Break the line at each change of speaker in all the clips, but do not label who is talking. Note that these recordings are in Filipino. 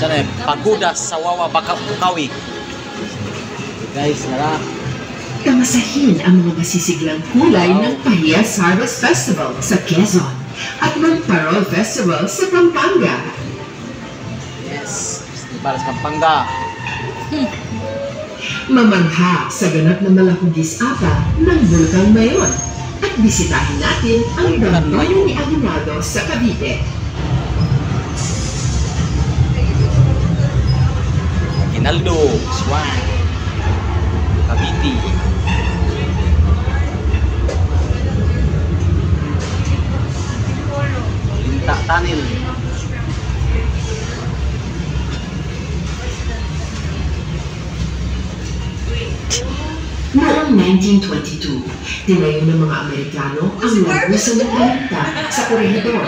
Sana pagoda sa Wawa Bukawi. Guys, nara.
Tamasahin ang mga masisiglang kulay ng Pahiyas Harvest Festival sa Quezon at Magparol Festival sa Pampanga.
Yes, para sa Pampanga.
Mamangha sa ganap na malakugis ata ng Bulkang Mayon at bisitahin natin ang Dambayan ni Aguinaldo sa Cavite.
Aguinaldo, Swan, Cavite. Linta Tanil.
Noong 1922, tinayo ng mga Amerikano ang lagusan ng Alinta sa Corregidor.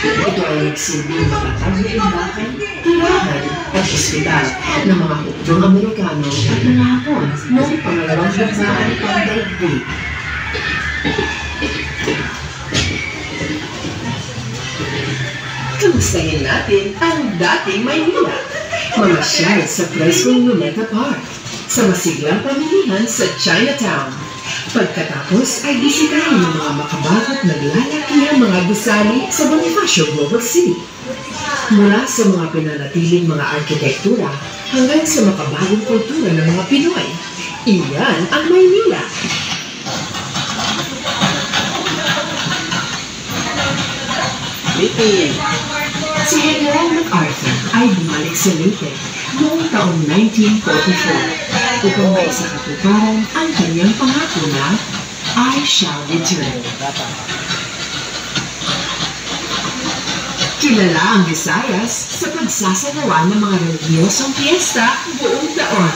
Ito ay nagsilbing matatag na tindahan, tirahan at ospital ng mga hukbong Amerikano at mga Hapon noong pangalawang digmaan pagdaigdig. Kamustahin natin ang dating Maynila. Mamasyal sa Preskong Luneta Park, sa masiglang pamilihan sa Chinatown. Pagkatapos ay bisitahin ng mga makabagat naglalaki ang mga gusali sa Bonifacio Global City. Mula sa mga pinanatiling mga arkitektura hanggang sa makabagong kultura ng mga Pinoy, iyan ang Maynila.
Liti.
Si General MacArthur ay bumalik sa Leyte noong taong 1944 upang maisakatuparan ang kanyang pangako na I shall return. Kilala ang Visayas sa pagsasagawa ng mga relihiyosong piyesta buong taon.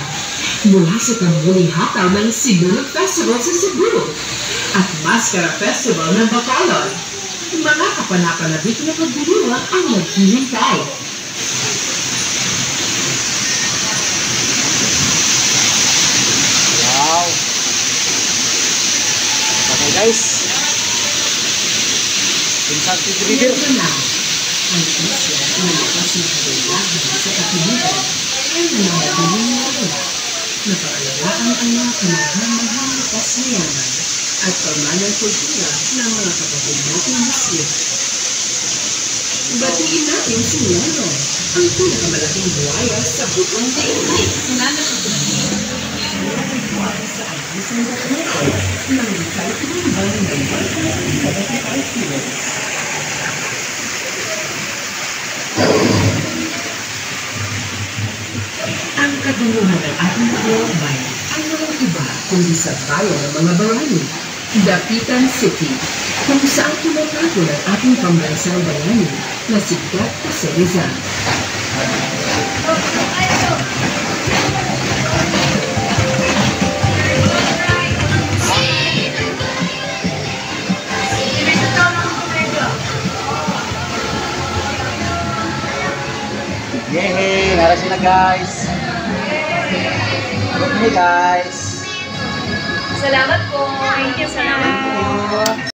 Mula sa tambuling hataw ng Sigurd Festival sa Cebu at Mascara Festival ng Bacolod, mga kapanapanabik na pagdiriwang ang naghihintay.
Wow. Okay guys. Pinsan si Driver.
Ito na, ang isla na lakas na kailangan sa katulugan ay nananatiling naroon na paalagaan ang mga kamahal-mahal na kasyaman at pagmanang kultura ng mga kapatid nating Muslim. Batiin natin si Lolo, ang pinakamalaking buhaya sa buong daigdig. Buhaya sa isang dakineto ng kahit tumambang ng 175 kilos. Ang kadunguhan ng ating paglalakbay ay walang iba kundi sa bayan ng mga bayani, Dapitan City, kung saan tumatago ng ating pambansang bayani na si Jose Rizal.
Yehey! Nara sila guys! Good day guys!
Salamat po. Thank you, salamat po.